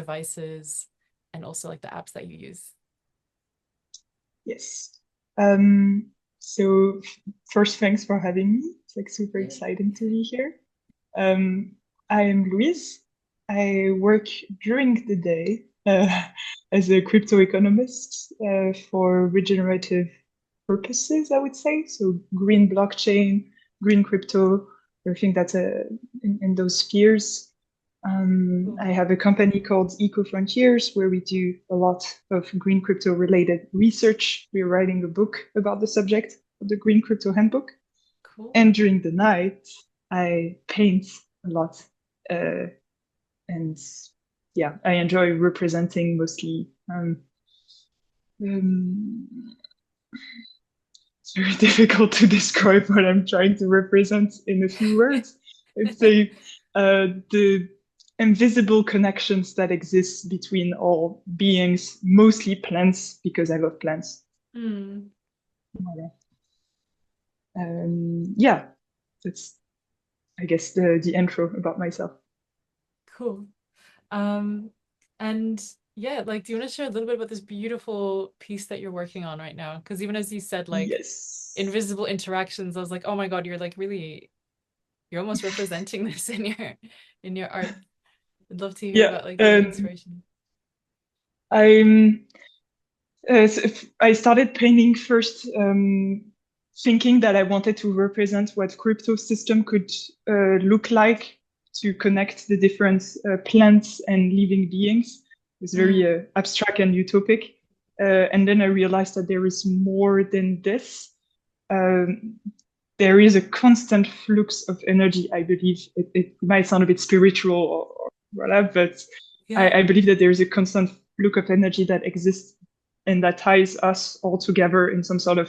devices and also like the apps that you use. Yes. Um, so first, thanks for having me. It's like super Yeah. exciting to be here. Um, I am Louise. I work during the day as a cryptoeconomist for regenerative purposes, I would say. So green blockchain, green crypto, everything that's in those spheres. Cool. I have a company called Eco Frontiers where we do a lot of green crypto related research. We're writing a book about the subject of the Green Crypto Handbook. Cool. And during the night, I paint a lot. Uh, and yeah, I enjoy representing mostly. Um, it's very difficult to describe what I'm trying to represent in a few words. I'd say the invisible connections that exist between all beings, mostly plants, because I love plants. Hmm. Yeah, that's, I guess, the intro about myself. Cool. Um, and yeah, like, do you want to share a little bit about this beautiful piece that you're working on right now? Because even as you said, like, Yes. invisible interactions, I was like, oh my God, you're like really, you're almost representing this in your art. I'd love to hear Yeah, about like the inspiration. I'm. I started painting first, thinking that I wanted to represent what crypto system could look like to connect the different plants and living beings. It was very Mm. abstract and utopic. And then I realized that there is more than this. Um, there is a constant flux of energy, I believe. It might sound a bit spiritual or whatever, but Yeah. I believe that there is a constant flux of energy that exists and that ties us all together in some sort of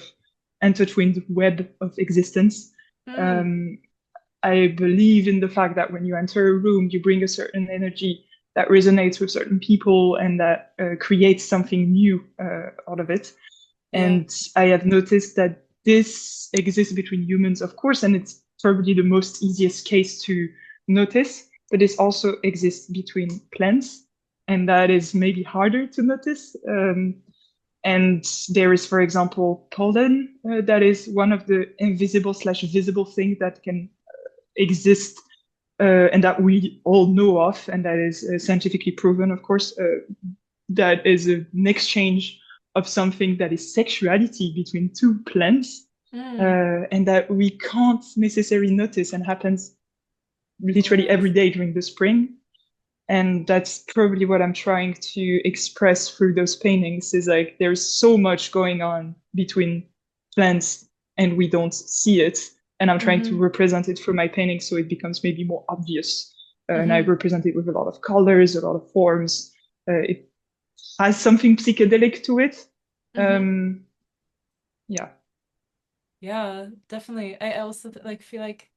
intertwined web of existence. Mm. Um, I believe in the fact that when you enter a room, you bring a certain energy that resonates with certain people and that creates something new out of it. Yeah. And I have noticed that this exists between humans, of course, and it's probably the most easiest case to notice, but this also exists between plants, and that is maybe harder to notice. And there is, for example, pollen, that is one of the invisible slash visible things that can exist and that we all know of, and that is scientifically proven, of course, that is an exchange of something that is sexuality between two plants, Mm. and that we can't necessarily notice and happens literally Word. every day during the spring. And that's probably what I'm trying to express through those paintings is like there's so much going on between plants and we don't see it. And I'm trying to Mm-hmm. represent it through my paintings so it becomes maybe more obvious. And I Mm-hmm. represent it with a lot of colors, a lot of forms. It has something psychedelic to it. Mm-hmm. Um, yeah. Yeah, definitely. I also like feel like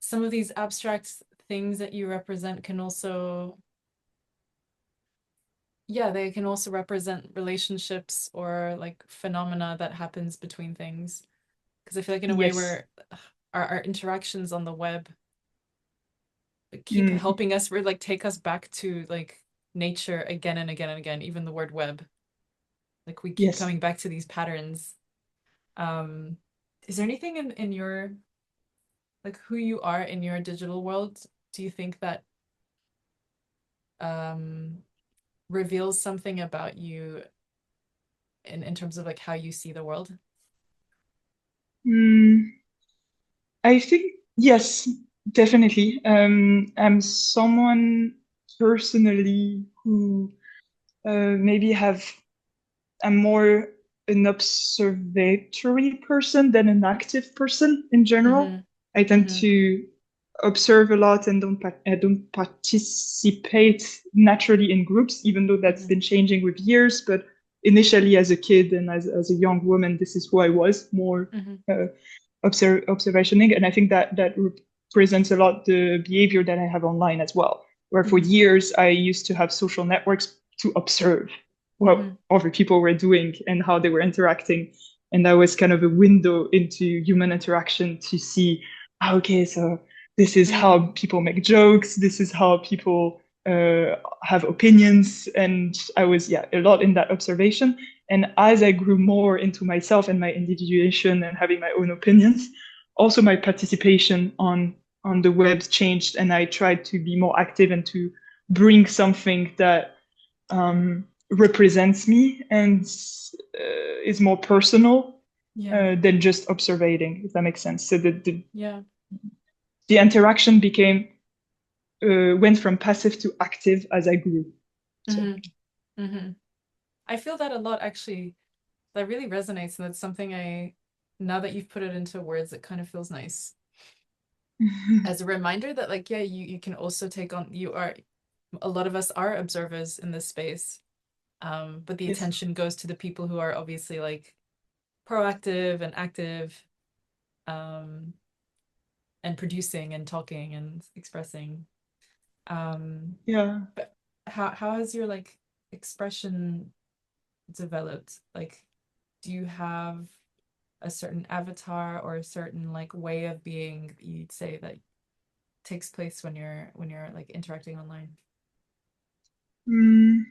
some of these abstract things that you represent can also, yeah, they can also represent relationships or like phenomena that happens between things. Because I feel like in a way Yes. where our interactions on the web keep Mm, helping us, or like take us back to like nature again and again and again, even the word web. Like we keep yes. coming back to these patterns. Um, is there anything in your like who you are in your digital world? Do you think that um reveals something about you in terms of like how you see the world? Mm, I think, yes, definitely. I'm someone personally who maybe have, I'm more an observatory person than an active person in general. Mm-hmm. I tend Mm-hmm. to observe a lot and I don't participate naturally in groups, even though that's Mm-hmm. been changing with years. But initially, as a kid and as a young woman, this is who I was more Mm-hmm. uh, observationing, and I think that that represents a lot the behavior that I have online as well. Where for Mm-hmm. years I used to have social networks to observe Mm-hmm. what other people were doing and how they were interacting, and that was kind of a window into human interaction to see, okay, so this is how Mm. people make jokes, this is how people have opinions, and I was a lot in that observation. And as I grew more into myself and my individuation and having my own opinions, also my participation on the web changed, and I tried to be more active and to bring something that represents me and is more personal Yeah. than just observing, if that makes sense. So Yeah. the interaction became went from passive to active as I grew. So Hmm. Hmm. I feel that a lot actually. That really resonates, and that's something now that you've put it into words, it kind of feels nice. As a reminder that like, yeah, you can also take on, a lot of us are observers in this space. But the yes, attention goes to the people who are obviously like proactive and active, um, and producing and talking and expressing. Um, yeah. but how has your like expression developed? Like, do you have a certain avatar or a certain like way of being you'd say that takes place when you're like interacting online? Mm,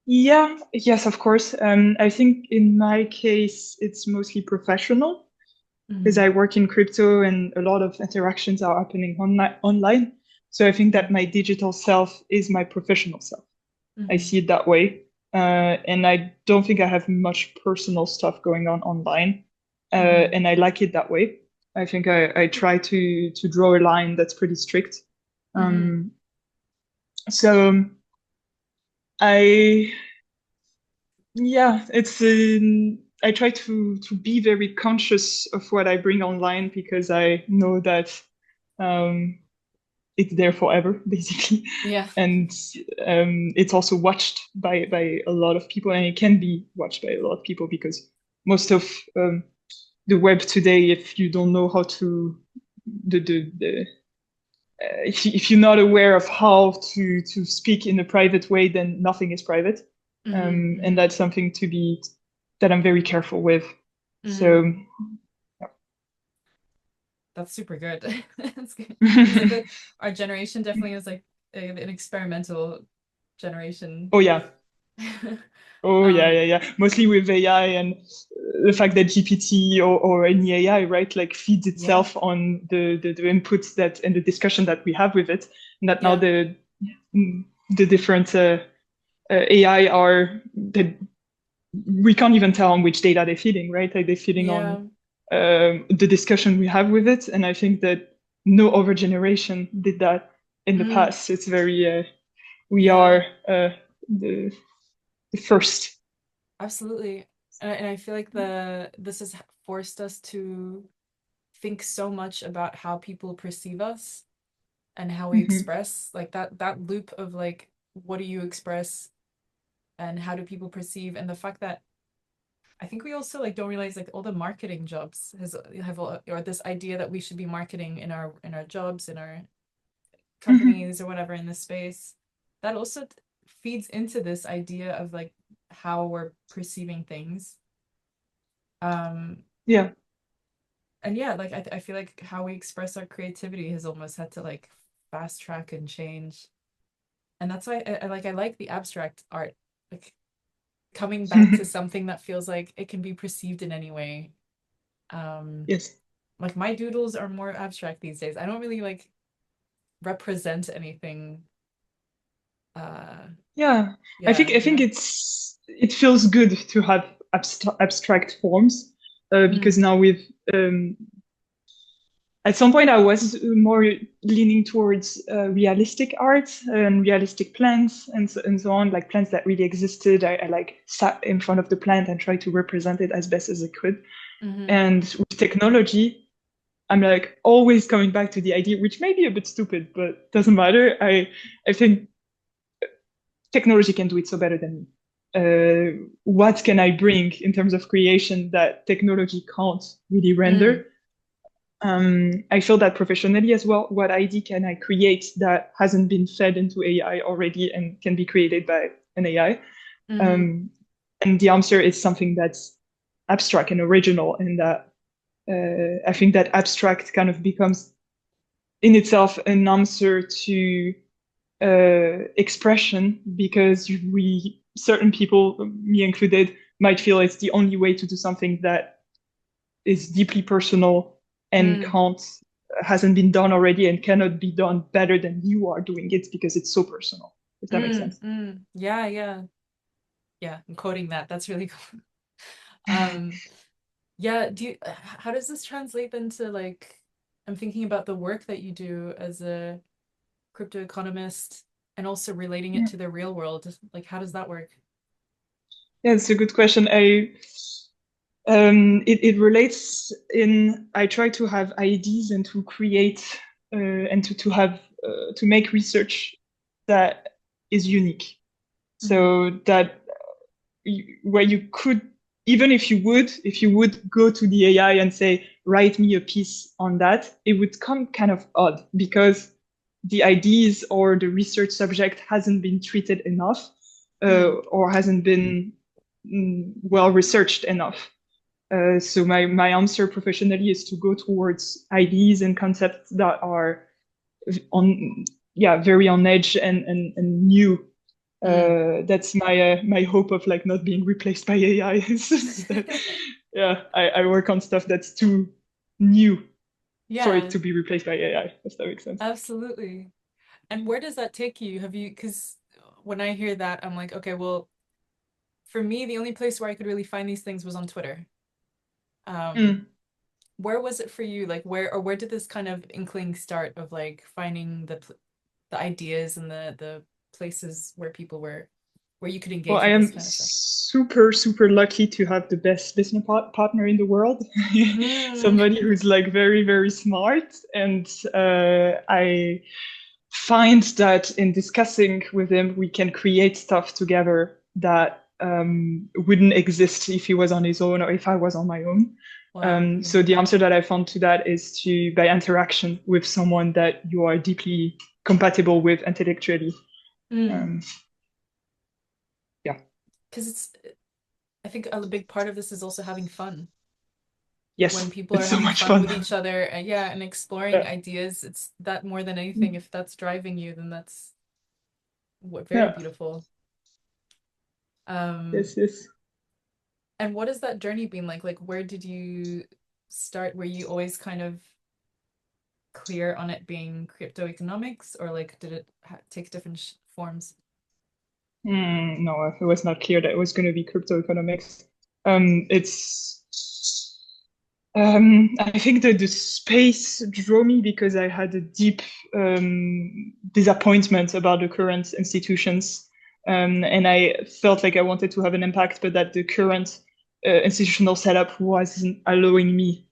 yeah, yes, of course. I think in my case, it's mostly professional because Mm-hmm. I work in crypto and a lot of interactions are happening online. So I think Yeah. that my digital self is my professional self. I Mm-hmm. see it that way. And I don't think I have much personal stuff going on online. Mm-hmm. And I like it that way. I think I try to draw a line that's pretty strict. Mm-hmm. Um, so I it's I try to be very conscious of what I bring online because I know that um, it's there forever, basically, Yeah. and it's also watched by a lot of people, and it can be watched by a lot of people because most of the web today, if you don't know how to the if you're not aware of how to speak in a private way, then nothing is private, Mm-hmm. and Mm-hmm. that's something to be that I'm very careful with. Mm-hmm. So That's super good. That's good. Because I feel like our generation definitely is like an experimental generation. oh yeah, oh yeah, Um, yeah, yeah. Mostly with AI and the fact that GPT or any AI, right, like feeds yeah. itself on the inputs that and the discussion that we have with it, and that now Yeah. the different AI are that we can't even tell on which data they're feeding, right? Like they're feeding on Yeah. the discussion we have with it, and I think that no other generation did that in the Mm, past. It's very we yeah. are the the first. Absolutely. And I feel like this has forced us to think so much about how people perceive us and how we Hmm. express like that loop of like what do you express and how do people perceive, and the fact that I think we also like don't realize like all the marketing jobs has have or this idea that we should be marketing in our jobs, in our Hmm. companies or whatever in this space, that also feeds into this idea of like how we're perceiving things. um Yeah. and yeah, like I feel like how we express our creativity has almost had to like fast track and change, and that's why I like the abstract art, like coming back to something that feels like it can be perceived in any way. um Yes. like my doodles are more abstract these days. I don't really like represent anything. uh Yeah. yeah, I you think know. it feels good to have abstract forms because Mm, now with at some point I was more leaning towards realistic art and realistic plants and so on, like plants that really existed. I like sat in front of the plant and tried to represent it as best as I could. mm-hmm, And with technology, I'm like always coming back to the idea, which may be a bit stupid, but doesn't matter. I think technology can do it so better than me. What can I bring in terms of creation that technology can't really mm, render? I feel that professionally as well. What ID can I create that hasn't been fed into AI already and can be created by an AI? mm-hmm, Um, and the answer is something that's abstract and original, and that I think that abstract kind of becomes in itself an answer to expression because we certain people, me included, might feel it's the only way to do something that is deeply personal and Mm, can't hasn't been done already and cannot be done better than you are doing it because it's so personal, if that makes sense. yeah, yeah. Yeah, I'm quoting that. That's really cool. Um, yeah, how does this translate then to like, I'm thinking about the work that you do as a crypto economist and also relating it Yeah, to the real world. Like, how does that work? yeah, it's a good question. It relates in I try to have ideas and to create and to have to make research that is unique. Mm-hmm. So that where you could, even if you would go to the AI and say, write me a piece on that, it would come kind of odd because the ideas or the research subject hasn't been treated enough Mm, or hasn't been well researched enough. So my answer professionally is to go towards ideas and concepts that are on, yeah, very on edge and new. mm. That's my hope of like not being replaced by AI. It's just that, yeah, I work on stuff that's too new for it Yeah, to be replaced by AI. If that makes sense. absolutely. And where does that take you? Because when I hear that, I'm like, okay, well, for me, the only place where I could really find these things was on Twitter. Um, Mm. where was it for you? Like where did this kind of inkling start of like finding the ideas and the places where people were where you could Well, engage I with this am kind of stuff? super lucky to have the best business partner in the world. Mm. Somebody who's like very smart, and I find that in discussing with him, we can create stuff together that wouldn't exist if he was on his own or if I was on my own. Wow. So the answer that I found to that is to by interaction with someone that you are deeply compatible with intellectually. Mm. Um, yeah. Because I think a big part of this is also having fun. When Yes, people are it's so having much fun fun. with each other, and yeah, and exploring Yeah. ideas, it's that more than anything. If that's driving you, then that's what very Yeah. beautiful. Um, Yes. and what has that journey been like? Like, where did you start? Were you always kind of clear on it being crypto economics, or like did it take different forms? No, it was not clear that it was going to be cryptoeconomics. It's I think that the space drew me because I had a deep disappointment about the current institutions. And I felt like I wanted to have an impact, but that the current institutional setup wasn't allowing me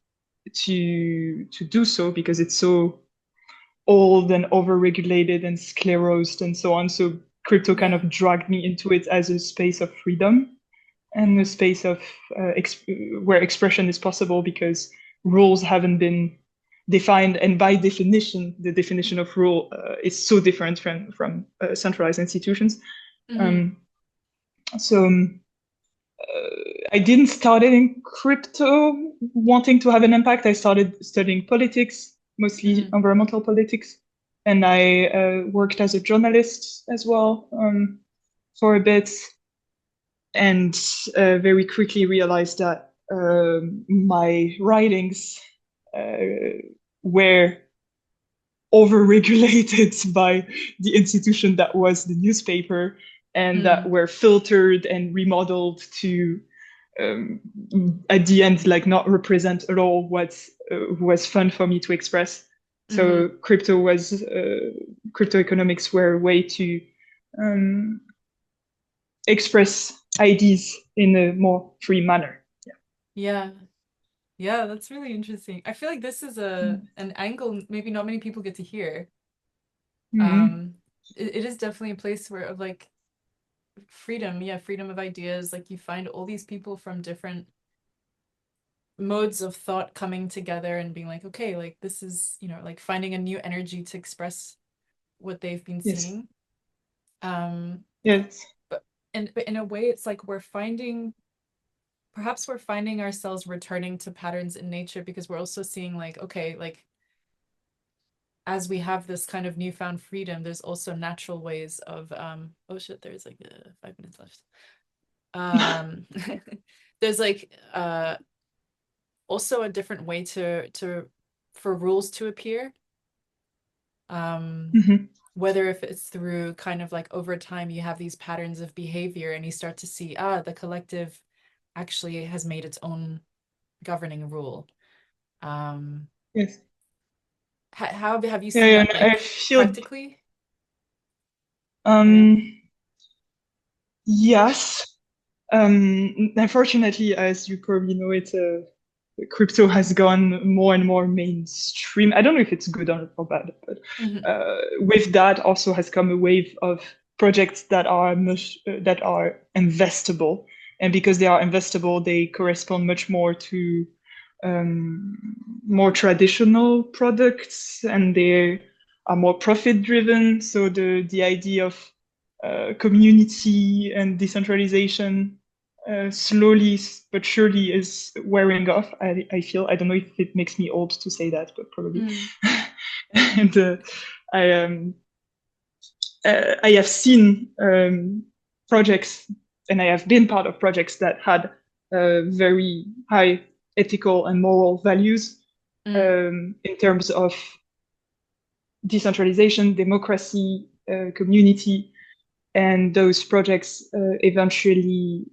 to do so because it's so old and overregulated and sclerosed and so on. So crypto kind Yeah. of dragged me into it as a space of freedom and a Mm-hmm. space of where expression is possible because rules haven't been defined, and by definition the definition of rule is so different from centralized institutions. Mm-hmm. um, so I didn't start in crypto wanting to have an impact. I started studying politics, mostly Mm-hmm. environmental politics, and I worked as a journalist as well for a bit, and very quickly realized that my writings uh, were overregulated by the institution that was the newspaper, and that Mm. were filtered and remodeled to um, at the end like not represent at all what was fun for me to express. Mm-hmm. So crypto economics were a way to um, express ideas in a more free manner. Yeah. Yeah, that's really interesting. I feel like this is a an angle maybe not many people get to hear. Mm-hmm. Um, it is definitely a place where of like freedom, yeah, freedom of ideas. Like you find all these people from different modes of thought coming together and being like, okay, like this is, like finding a new energy to express what they've been Yes. seeing. Um, Yes. but in a way, it's like perhaps we're finding ourselves returning to patterns in nature because we're also seeing like, okay, like as we have this kind of newfound freedom, there's also natural ways of oh shit, there's like 5 minutes left. Um there's like also a different way to for rules to appear. Um Mhm. whether if it's through kind of like over time you have these patterns of behavior and you start to see the collective actually has made its own governing rule. Um Yes. how have you Yeah, seen yeah, that and I like feel practically? Or um yes. Unfortunately, as you probably know, crypto has gone more and more mainstream. I don't know if it's good or bad, but Mhm. with that also has come a wave of projects that are investable, and because they are investable, they correspond much more to um, more traditional products, and they are more profit driven. So the idea of community and decentralization slowly but surely is wearing off. I feel. I don't know if it makes me old to say that, but probably. Mm, And I I have seen projects, and I have been part of projects that had very high ethical and moral values mm, in terms of decentralization, democracy, community, and those projects eventually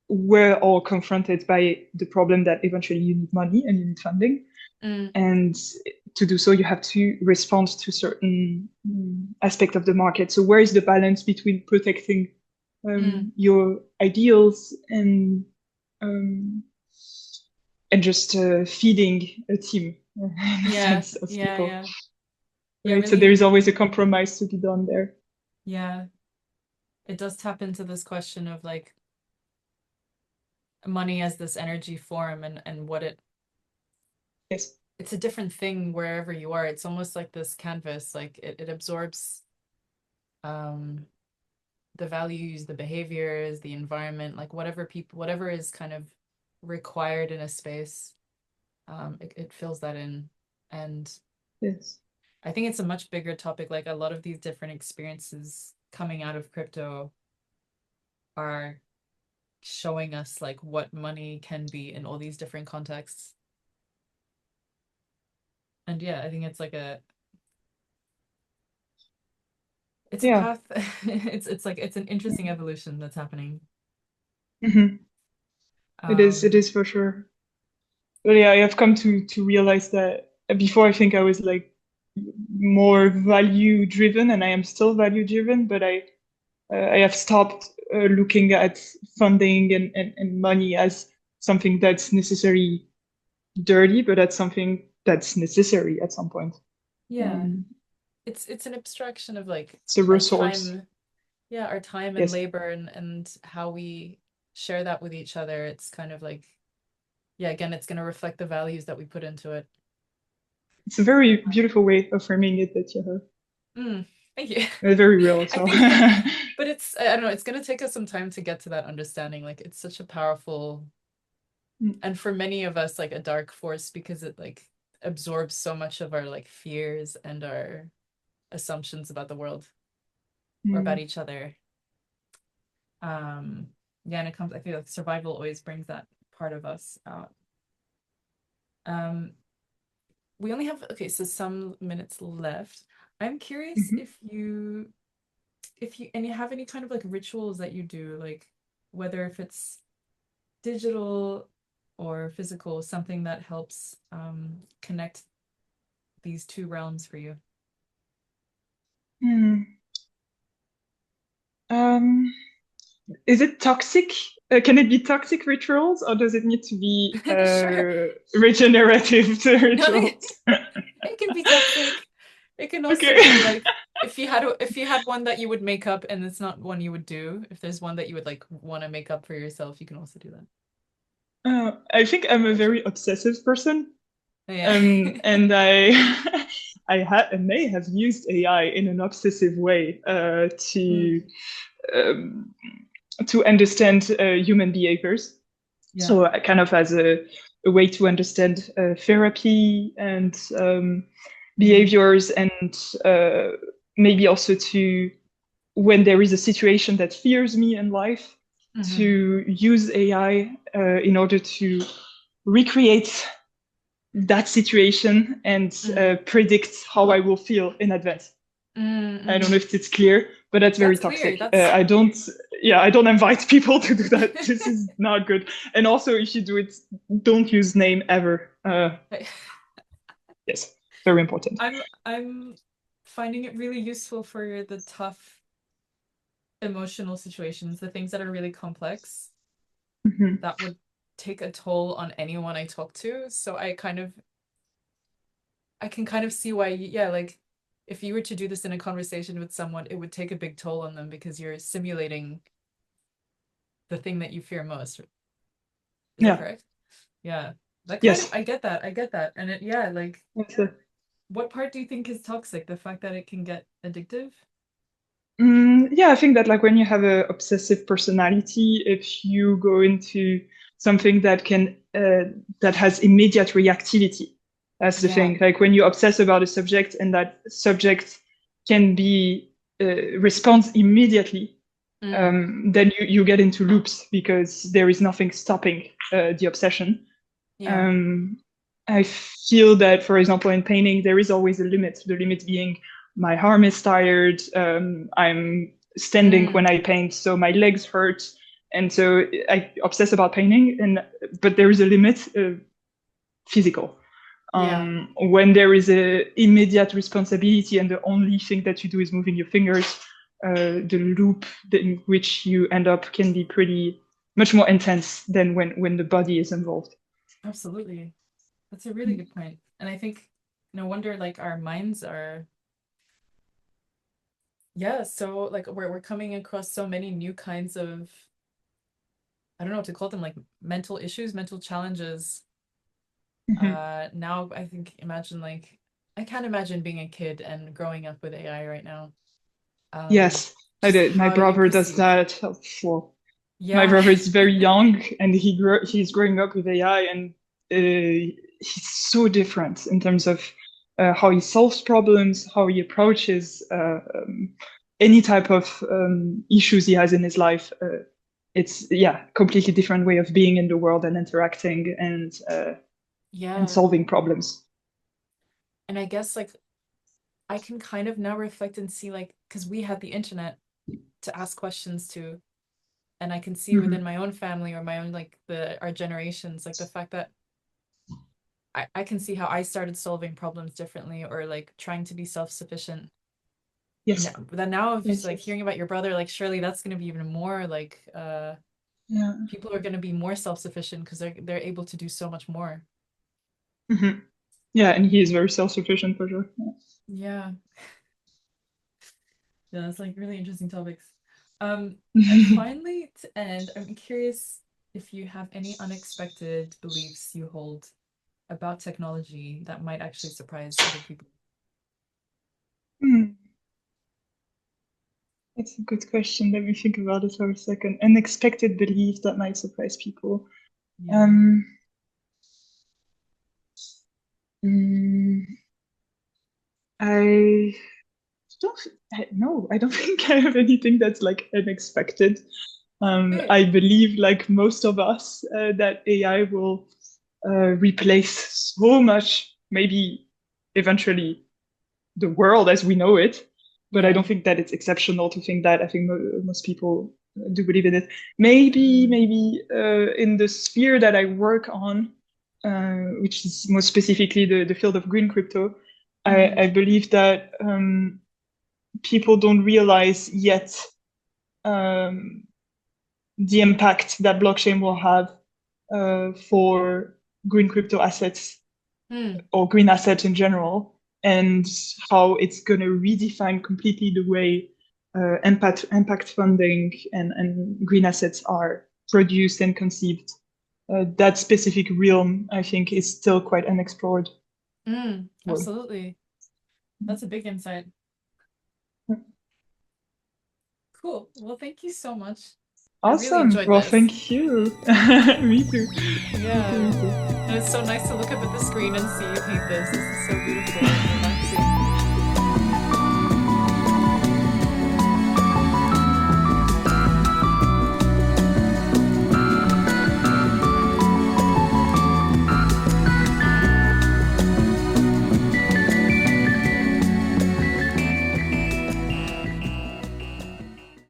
were all confronted by the problem that eventually you need money and you need funding. mm, And to do so, you have to respond to certain aspect of the market. So where is the balance between protecting mm. your ideals um, and just feeding a team in a Yeah, sense of yeah, people, yeah. Yeah, right? So there really, is always a compromise to be done there. yeah. It does tap into this question of like money as this energy form and what Yes, it's a different thing wherever you are. It's almost like this canvas, like it absorbs um the values, the behaviors, the environment, like whatever is kind of required in a space, it fills that in. And yes, I think it's a much bigger topic. Like a lot of these different experiences coming out of crypto are showing us like what money can be in all these different contexts. And yeah, I think it's like it's a yeah. path. It's like it's an interesting evolution that's happening. Mhm. It Um, is for sure. But yeah, I have come to realize that before I think I was like more value driven, and I am still value driven, but I have stopped looking at funding and money as something that's necessarily dirty, but that's something that's necessary at some point. yeah, Um, it's an abstraction of like it's a our resource. time, yeah, our time and Yes, labor and how we share that with each other. It's kind of like, yeah, again, it's going to reflect the values that we put into it. it's a very beautiful way of framing it that you have. Mm, thank you. Very real as I well. think, but it's, I don't know, it's going to take us some time to get to that understanding. Like, it's such a powerful, and for many of us, like a dark force because it like absorbs so much of our like fears and our assumptions about the world or about Mm, each other. Um, yeah, and it comes, I feel like survival always brings that part of us out. Um, we only have, okay, so some minutes left. I'm curious mhm. if you and you have any kind of like rituals that you do, like whether if it's digital or physical, something that helps connect these two realms for you. Mm. Um, is it toxic? Can it be toxic rituals, or does it need to be Sure. regenerative No, rituals? it can be toxic. It can also be Okay. like if you had one that you would make up and it's not one you would do, if there's one that you would like want to make up for yourself, you can also do that. I think I'm a Oh shit. very obsessive person, Yeah. and I may have used AI in an obsessive way Mm, um, to understand human behaviors. yeah. So kind of as a way to understand therapy and behaviors, and maybe also to, when there is a situation that fears me in life, Mm-hmm. to use AI in order to recreate that situation and Mm-hmm. predict how I will feel in advance. I don't know Mm-hmm. if it's clear, but that's very That's clear. toxic. That's I don't invite people to do that. This is not good. And also, if you do it, don't use name ever. Yes, very important. I'm finding it really useful for the tough emotional situations, the things that are really complex Mhm. that would take a toll on anyone I talk to. So I can kind of see why, yeah, like if you were to do this in a conversation with someone, it would take a big toll on them because you're simulating the thing that you fear most. Is that Yeah. correct? Yeah. That kind of, Yes. I get that. I get that. And it, yeah, like Yes. what part do you think is toxic? The fact that it can get addictive? Yeah, I think that like when you have a obsessive personality, if you go into something that can that has immediate reactivity, that's the Yeah. thing. Like when you obsess about a subject and that subject can be responds immediately, Mm. then you get into loops because there is nothing stopping the obsession. Yeah. Um, I feel that, for example, in painting, there is always a limit. The limit being my arm is tired. I'm standing when Mm. I paint, so my legs hurt, and so I obsess about painting. And but there is a limit, physical. Yeah. When there is a immediate responsibility and the only thing that you do is moving your fingers, the loop in which you end up can be pretty much more intense than when the body is involved. Absolutely. That's a really good point. And I think no wonder like our minds are, yeah, so like we're coming across so many new kinds of, I don't know what to call them, like mental issues, mental challenges. Mhm. Now I think imagine like I can't imagine being a kid and growing up with AI right now. Um, Yes, I just did. My how you brother does perceive. that. Well, my Yeah. brother is very young and he's growing up with AI, and he's so different in terms of how he solves problems, how he approaches any type of issues he has in his life. It's yeah, completely different way of being in the world and interacting and Yeah. solving problems. And I guess like I can kind of now reflect and see like because we had the internet to ask questions to, and I can see within Mhm. my own family or my own like the our generations, like the fact that I can see how I started solving problems differently or like trying to be self-sufficient. Yes, Now then now if yes, like yes. hearing about your brother, like surely that's gonna be even more like Yeah. people are gonna be more self-sufficient because they're able to do so much more. Mhm. Yeah, and he is very self-sufficient for sure. Yeah. Yeah, that's like really interesting topics. And Yeah. finally, to end, I'm curious if you have any unexpected beliefs you hold about technology that might actually surprise other people. Hmm. That's a good question. Let me think about it for a second. Unexpected belief that might surprise people. Yeah. Um, mm, I don't. No, I don't think I have anything that's like unexpected. Okay. I believe, like most of us, that AI will replace so much, maybe eventually the world as we know it. But I Yeah. don't think that it's exceptional to think that. I think most people do believe in it. Maybe in the sphere that I work on, which is more specifically the field of green crypto, I Mm-hmm. believe that people don't realize yet um, the impact that blockchain will have for green crypto assets Hmm. or green assets in general, and how it's going to redefine completely the way impact funding and green assets are produced and conceived. That specific realm, I think, is still quite unexplored. Mm. Well, Absolutely. That's a big insight. Cool. Well, thank you so much. I really awesome. enjoyed Well, this. thank you. Me too. Me too. Yeah. Me too. And it's so nice to look up at the screen and see you paint this. This is so beautiful.